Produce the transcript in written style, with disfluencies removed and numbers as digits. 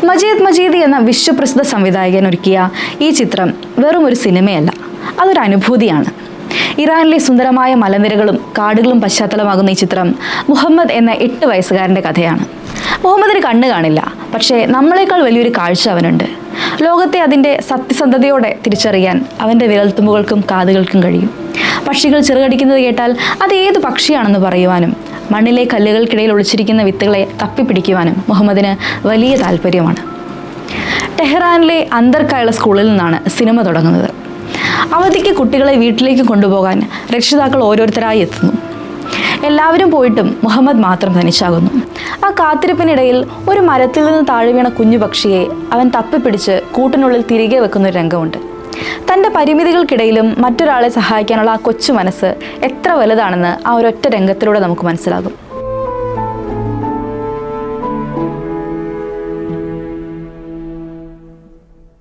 മജീദ് മജീദി എന്ന വിശ്വപ്രസിദ്ധ സംവിധായകൻ ഒരുക്കിയ ഈ ചിത്രം വെറും ഒരു സിനിമയല്ല, അതൊരു അനുഭൂതിയാണ്. ഇറാനിലെ സുന്ദരമായ മലനിരകളും കാടുകളും പശ്ചാത്തലമാകുന്ന ഈ ചിത്രം മുഹമ്മദ് എന്ന 8 വയസ്സുകാരൻ്റെ കഥയാണ്. മുഹമ്മദിന് കണ്ണ് കാണില്ല, പക്ഷേ നമ്മളെക്കാൾ വലിയൊരു കാഴ്ച അവനുണ്ട്. ലോകത്തെ അതിൻ്റെ സത്യസന്ധതയോടെ തിരിച്ചറിയാൻ അവൻ്റെ വിരൽത്തുമ്പുകൾക്കും കാതുകൾക്കും കഴിയും. പക്ഷികൾ ചിറകടിക്കുന്നത് കേട്ടാൽ അത് ഏത് പക്ഷിയാണെന്ന് പറയുവാനും മണ്ണിലെ കല്ലുകൾക്കിടയിൽ ഒളിച്ചിരിക്കുന്ന വിത്തുകളെ തപ്പിപ്പിടിക്കുവാനും മുഹമ്മദിന് വലിയ താല്പര്യമാണ്. ടെഹ്റാനിലെ അന്തർക്കായുള്ള സ്കൂളിൽ നിന്നാണ് സിനിമ തുടങ്ങുന്നത്. അവധിക്ക് കുട്ടികളെ വീട്ടിലേക്ക് കൊണ്ടുപോകാൻ രക്ഷിതാക്കൾ ഓരോരുത്തരായി എത്തുന്നു. എല്ലാവരും പോയിട്ടും മുഹമ്മദ് മാത്രം തനിച്ചാകുന്നു. ആ കാത്തിരിപ്പിനിടയിൽ ഒരു മരത്തിൽ നിന്ന് താഴെ വീണ കുഞ്ഞു പക്ഷിയെ അവൻ തപ്പിപ്പിടിച്ച് കൂട്ടിനുള്ളിൽ തിരികെ വെക്കുന്നൊരു രംഗമുണ്ട്. തൻ്റെ പരിമിതികൾക്കിടയിലും മറ്റൊരാളെ സഹായിക്കാനുള്ള ആ കൊച്ചു മനസ്സ് എത്ര വലുതാണെന്ന് ആ ഒരൊറ്റ രംഗത്തിലൂടെ നമുക്ക് മനസ്സിലാകും.